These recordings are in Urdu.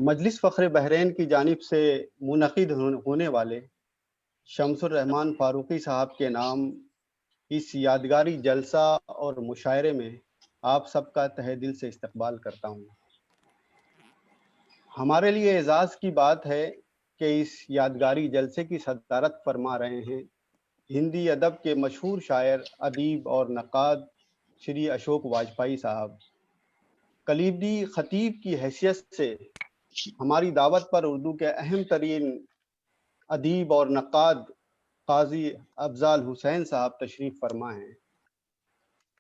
مجلس فخر بحرین کی جانب سے منعقد ہونے والے شمس الرحمان فاروقی صاحب کے نام اس یادگاری جلسہ اور مشاعرے میں آپ سب کا تہہ دل سے استقبال کرتا ہوں۔ ہمارے لیے اعزاز کی بات ہے کہ اس یادگاری جلسے کی صدارت فرما رہے ہیں ہندی ادب کے مشہور شاعر، ادیب اور نقاد شری اشوک واجپئی صاحب۔ کلیدی خطیب کی حیثیت سے ہماری دعوت پر اردو کے اہم ترین ادیب اور نقاد قاضی افضال حسین صاحب تشریف فرما ہیں۔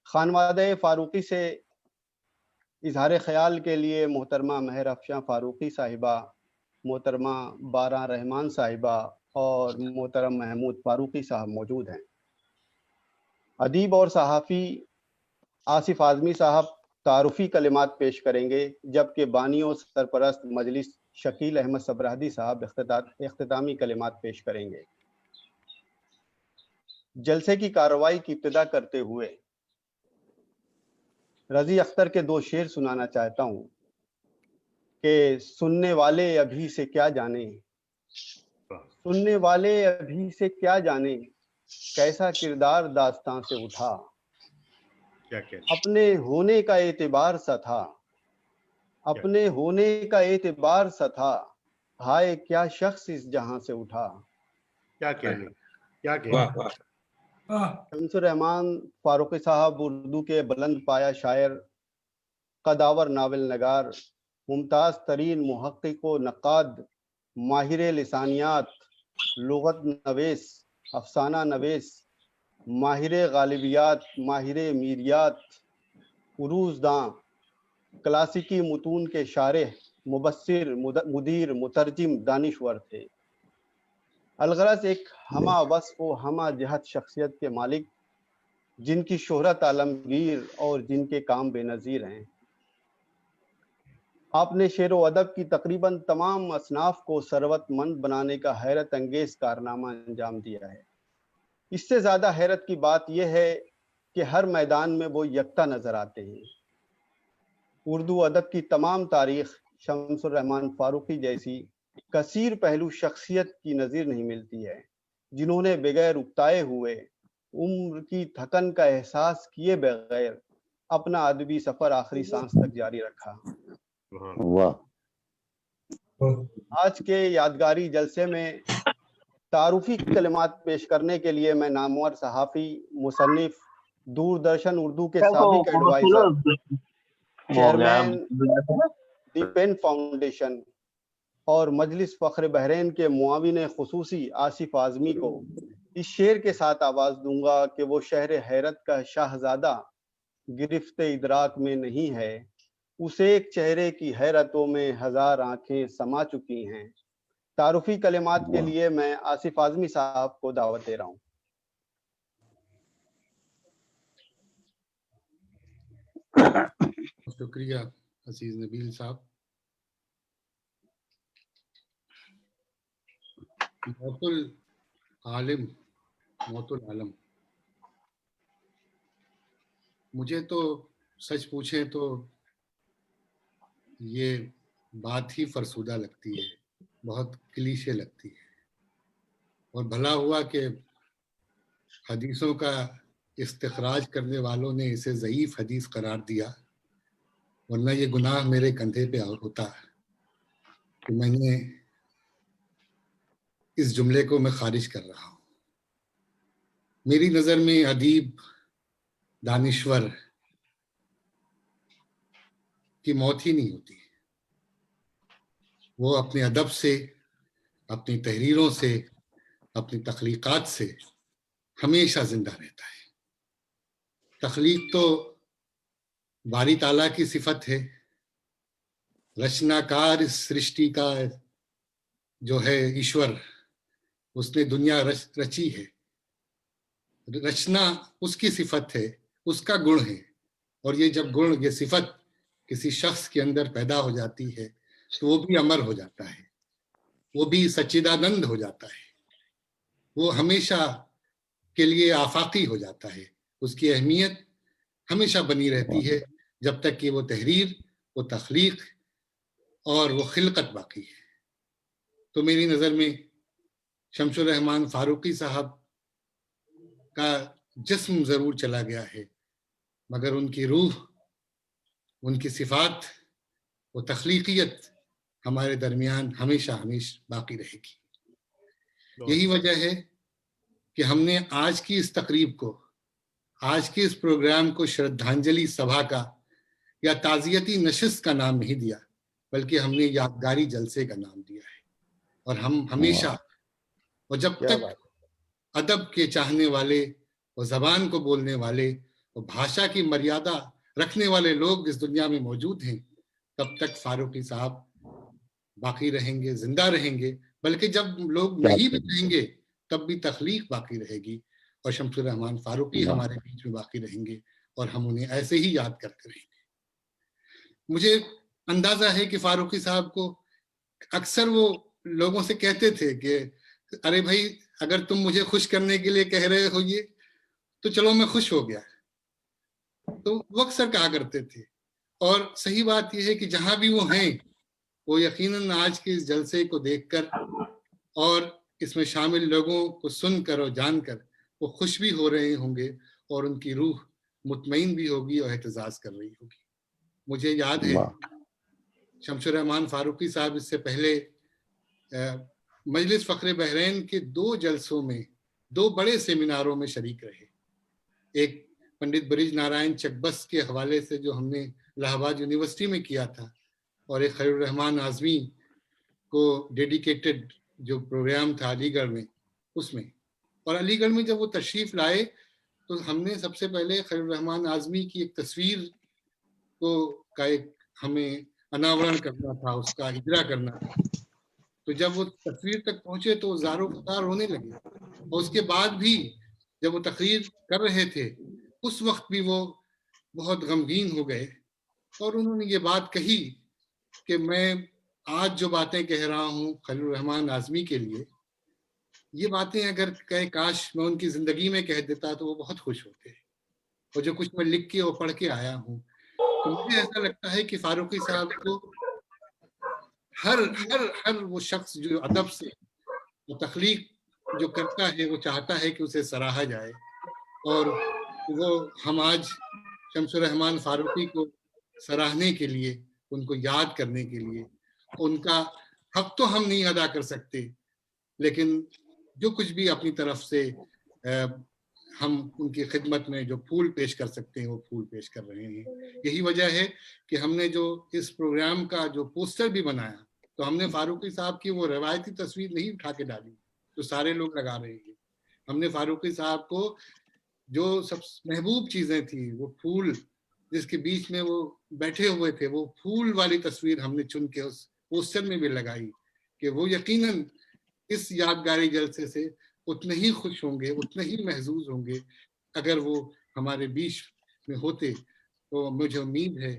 خانوادہ فاروقی سے اظہار خیال کے لیے محترمہ مہر افشاں فاروقی صاحبہ، محترمہ بارہ رحمان صاحبہ اور محترم محمود فاروقی صاحب موجود ہیں۔ ادیب اور صحافی آصف اعظمی صاحب تعارفی کلمات پیش کریں گے، جبکہ بانی و سرپرست مجلس شکیل احمد صبرہدی صاحب اختتامی کلمات پیش کریں گے۔ جلسے کی کارروائی کی ابتدا کرتے ہوئے رضی اختر کے دو شعر سنانا چاہتا ہوں کہ سننے والے ابھی سے کیا جانیں، سننے والے ابھی سے کیا جانیں، کیسا کردار داستان سے اٹھا، اپنے ہونے کا اعتبار سا تھا، اپنے ہونے کا اعتبار سا تھا، ہائے کیا شخص اس جہاں سے اٹھا۔ کیا کہنے، کیا واہ شمس الرحمان فاروقی صاحب اردو کے بلند پایہ شاعر، قداور ناول نگار، ممتاز ترین محقق و نقاد، ماہر لسانیات، لغت نویس، افسانہ نویس، ماہر غالبیات، ماہر میریات، عروض داں، کلاسیکی متون کے شارح، مبصر، مدیر، مترجم، دانشور تھے۔ الغرض ایک ہمہ وصف و ہمہ جہت شخصیت کے مالک، جن کی شہرت عالمگیر اور جن کے کام بے نظیر ہیں۔ آپ نے شعر و ادب کی تقریباً تمام اصناف کو ثروت مند بنانے کا حیرت انگیز کارنامہ انجام دیا ہے۔ اس سے زیادہ حیرت کی بات یہ ہے کہ ہر میدان میں وہ یکتا نظر آتے ہیں۔ اردو ادب کی تمام تاریخ شمس الرحمان فاروقی جیسی کثیر پہلو شخصیت کی نظیر نہیں ملتی ہے، جنہوں نے بغیر اکتائے ہوئے، عمر کی تھکن کا احساس کیے بغیر اپنا ادبی سفر آخری سانس تک جاری رکھا۔ واہ آج کے یادگاری جلسے میں تعارفی کلمات پیش کرنے کے لیے میں نامور صحافی، مصنف، دوردرشن اردو کے سابق ایڈوائزر، چیئرمین دی پین فاؤنڈیشن اور مجلس فخر بحرین کے معاون خصوصی آصف اعظمی کو اس شعر کے ساتھ آواز دوں گا کہ وہ شہر حیرت کا شاہزادہ گرفت ادراک میں نہیں ہے، اسے ایک چہرے کی حیرتوں میں ہزار آنکھیں سما چکی ہیں۔ تعارفی کلمات کے لیے میں آصف اعظمی صاحب کو دعوت دے رہا ہوں۔ شکریہ عزیز نبیل صاحب۔ موت العالم، موت العالم، مجھے تو سچ پوچھیں تو یہ بات ہی فرسودہ لگتی ہے، بہت کلیشے لگتی ہے، اور بھلا ہوا کہ حدیثوں کا استخراج کرنے والوں نے اسے ضعیف حدیث قرار دیا، ورنہ یہ گناہ میرے کندھے پہ ہوتا کہ میں نے اس جملے کو میں خارج کر رہا ہوں۔ میری نظر میں ادیب، دانشور کی موت ہی نہیں ہوتی، وہ اپنے ادب سے، اپنی تحریروں سے، اپنی تخلیقات سے ہمیشہ زندہ رہتا ہے۔ تخلیق تو باری تعالیٰ کی صفت ہے، رچناکار اس سرشٹی کا جو ہے ایشور، اس نے دنیا رچی ہے، رچنا اس کی صفت ہے، اس کا گن ہے، اور یہ جب گن، یہ صفت کسی شخص کے اندر پیدا ہو جاتی ہے تو وہ بھی امر ہو جاتا ہے، وہ بھی سچیدانند ہو جاتا ہے، وہ ہمیشہ کے لیے آفاقی ہو جاتا ہے، اس کی اہمیت ہمیشہ بنی رہتی ہے جب تک کہ وہ تحریر، وہ تخلیق اور وہ خلقت باقی ہے. تو میری نظر میں شمس الرحمان فاروقی صاحب کا جسم ضرور چلا گیا ہے، مگر ان کی روح، ان کی صفات، وہ تخلیقیت ہمارے درمیان ہمیشہ باقی رہے گی. یہی وجہ ہے کہ ہم نے آج کی اس تقریب کو، آج کے اس پروگرام کو شردھانجلی سبھا کا یا تعزیتی نشست کا نام نہیں دیا، بلکہ ہم نے یادگاری جلسے کا نام دیا ہے. اور ہم ہمیشہ، اور جب تک ادب کے چاہنے والے اور زبان کو بولنے والے اور بھاشا کی مریادہ رکھنے والے لوگ اس دنیا میں موجود ہیں، تب تک فاروقی صاحب باقی رہیں گے، زندہ رہیں گے. بلکہ جب لوگ نہیں بھی رہیں گے تب بھی تخلیق باقی رہے گی، اور شمس الرحمان فاروقی ہمارے بیچ میں باقی رہیں گے، اور ہم انہیں ایسے ہی یاد کرتے رہیں گے. مجھے اندازہ ہے کہ فاروقی صاحب کو اکثر وہ لوگوں سے کہتے تھے کہ ارے بھائی، اگر تم مجھے خوش کرنے کے لیے کہہ رہے ہو یہ، تو چلو میں خوش ہو گیا. تو وہ اکثر کہا کرتے تھے. اور صحیح بات یہ ہے کہ جہاں بھی وہ ہیں، وہ یقیناً آج کے اس جلسے کو دیکھ کر اور اس میں شامل لوگوں کو سن کر اور جان کر وہ خوش بھی ہو رہے ہوں گے، اور ان کی روح مطمئن بھی ہوگی اور احتجاج کر رہی ہوگی. مجھے یاد ہے شمس الرحمان فاروقی صاحب اس سے پہلے مجلس فخر بحرین کے 2 جلسوں میں، 2 بڑے سیمیناروں میں شریک رہے. ایک پنڈت برج نارائن چکبس کے حوالے سے جو ہم نے الہ آباد یونیورسٹی میں کیا تھا، اور ایک خلیل الرحمان اعظمی کو ڈیڈیکیٹڈ جو پروگرام تھا علی گڑھ میں، اس میں. اور علی گڑھ میں جب وہ تشریف لائے تو ہم نے سب سے پہلے خلیل الرحمان اعظمی کی ایک تصویر کا ایک ہمیں اناورن کرنا تھا، اس کا اجرا کرنا تھا. تو جب وہ تصویر تک پہنچے تو زاروں قطار ہونے لگے، اور اس کے بعد بھی جب وہ تقریر کر رہے تھے اس وقت بھی وہ بہت غمگین ہو گئے، اور انہوں نے یہ بات کہی کہ میں آج جو باتیں کہہ رہا ہوں خلیل الرحمان اعظمی کے لیے، یہ باتیں اگر کاش میں ان کی زندگی میں کہہ دیتا تو وہ بہت خوش ہوتے. اور جو کچھ میں لکھ کے اور پڑھ کے آیا ہوں، تو مجھے ایسا لگتا ہے کہ فاروقی صاحب کو ہر ہر ہر وہ شخص جو ادب سے وہ تخلیق جو کرتا ہے، وہ چاہتا ہے کہ اسے سراہا جائے. اور وہ ہم آج شمس الرحمان فاروقی کو سراہنے کے لیے، ان کو یاد کرنے کے لیے، ان کا حق تو ہم نہیں ادا کر سکتے، لیکن جو کچھ بھی اپنی طرف سے ہم ان کی خدمت میں جو پھول پیش کر سکتے ہیں وہ پھول پیش کر رہے ہیں. یہی وجہ ہے کہ ہم نے جو اس پروگرام کا جو پوسٹر بھی بنایا، تو ہم نے فاروقی صاحب کی وہ روایتی تصویر نہیں اٹھا کے ڈالی جو سارے لوگ لگا رہے ہیں. ہم نے فاروقی صاحب کو جو سب محبوب چیزیں تھیں، وہ پھول جس کے بیچ میں وہ بیٹھے ہوئے تھے، وہ پھول والی تصویر ہم نے چن کے اس پوسٹر میں بھی لگائی کہ وہ یقیناً اس یادگاری جلسے سے اتنے ہی خوش ہوں گے، اتنے ہی محظوظ ہوں گے اگر وہ ہمارے بیچ میں ہوتے. تو مجھے امید ہے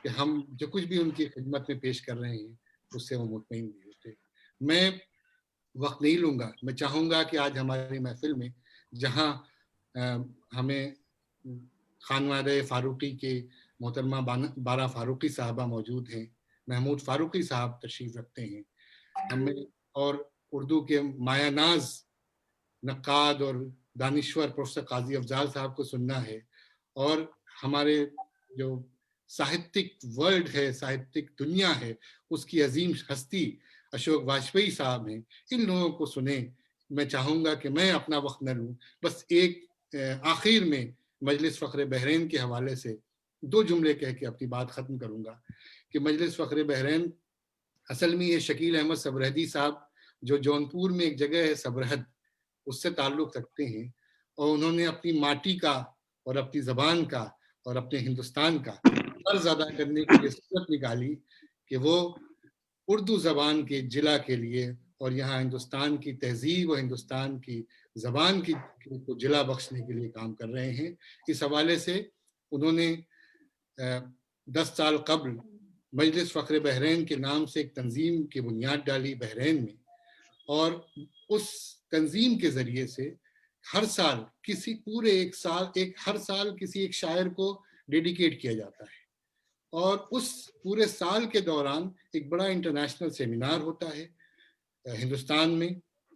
کہ ہم جو کچھ بھی ان کی خدمت میں پیش کر رہے ہیں اس سے وہ مطمئن بھی ہوتے. میں وقت نہیں لوں گا، میں چاہوں گا کہ آج ہماری محفل میں جہاں ہمیں خانوادہ فاروقی کے محترمہ بارہ فاروقی صاحبہ موجود ہیں، محمود فاروقی صاحب تشریف رکھتے ہیں، ہمیں اور اردو کے مایہ ناز نقاد اور دانشور پروفیسر قاضی افضال صاحب کو سننا ہے، اور ہمارے جو ساہتک ورلڈ ہے، ساہتک دنیا ہے، اس کی عظیم ہستی اشوک واجپئی صاحب ہیں، ان لوگوں کو سنیں. میں چاہوں گا کہ میں اپنا وقت نہ لوں، بس ایک آخر میں مجلس فخر بحرین کے حوالے سے 2 جملے کہہ کے اپنی بات ختم کروں گا کہ مجلس فخر بحرین اصل میں یہ شکیل احمد صبرحدی صاحب جو جونپور میں ایک جگہ ہے صبرحد، اس سے تعلق رکھتے ہیں، اور انہوں نے اپنی ماٹی کا اور اپنی زبان کا اور اپنے ہندوستان کا قرض ادا کرنے کی یہ صورت نکالی کہ وہ اردو زبان کے جلا کے لیے اور یہاں ہندوستان کی تہذیب اور ہندوستان کی زبان کو جلا بخشنے کے لیے کام کر رہے ہیں. اس حوالے سے انہوں نے 10 سال قبل مجلس فخر بحرین کے نام سے ایک تنظیم کی بنیاد ڈالی بحرین میں، اور اس تنظیم کے ذریعے سے ہر سال ہر سال کسی ایک شاعر کو ڈیڈیکیٹ کیا جاتا ہے، اور اس پورے سال کے دوران ایک بڑا انٹرنیشنل سیمینار ہوتا ہے ہندوستان میں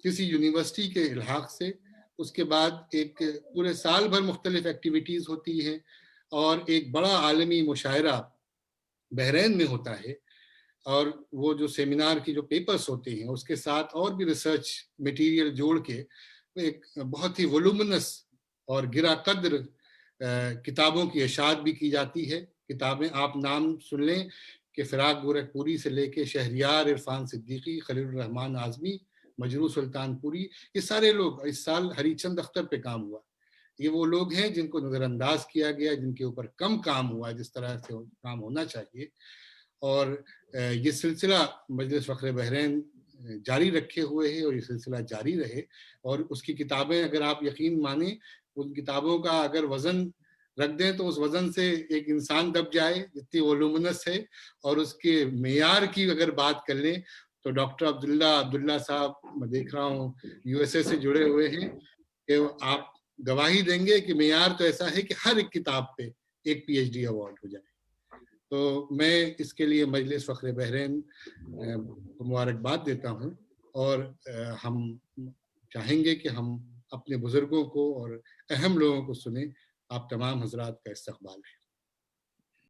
کسی یونیورسٹی کے الحاق سے. اس کے بعد ایک پورے سال بھر مختلف ایکٹیویٹیز ہوتی ہیں اور ایک بڑا عالمی مشاعرہ بحرین میں ہوتا ہے. اور وہ جو سیمینار کی جو پیپرز ہوتے ہیں اس کے ساتھ اور بھی ریسرچ میٹیریل جوڑ کے ایک بہت ہی وولومنس اور گرا قدر کتابوں کی اشاعت بھی کی جاتی ہے. کتابیں آپ نام سن لیں کہ فراق گورکھپوری سے لے کے شہریار، عرفان صدیقی، خلیل الرحمن اعظمی، مجروح سلطان پوری، یہ سارے لوگ. اس سال ہری چند اختر پہ کام ہوا. یہ وہ لوگ ہیں جن کو نظر انداز کیا گیا، جن کے اوپر کم کام ہوا جس طرح سے کام ہونا چاہیے. اور یہ سلسلہ مجلس فخر بحرین جاری رکھے ہوئے ہے اور یہ سلسلہ جاری رہے. اور اس کی کتابیں اگر آپ یقین مانیں، ان کتابوں کا اگر وزن رکھ دیں تو اس وزن سے ایک انسان دب جائے جتنی وولومنس ہے. اور اس کے معیار کی اگر بات کر لیں تو ڈاکٹر عبداللہ صاحب میں دیکھ رہا ہوں یو ایس اے سے جڑے ہوئے ہیں کہ آپ گواہی دیں گے کہ معیار تو ایسا ہے کہ ہر ایک کتاب پہ ایک پی ایچ ڈی ایوارڈ ہو جائے. تو میں اس کے لیے مجلس فخر بحرین کو مبارکباد دیتا ہوں. اور ہم چاہیں گے کہ ہم اپنے بزرگوں کو اور اہم لوگوں کو سنیں. آپ تمام حضرات کا استقبال ہے.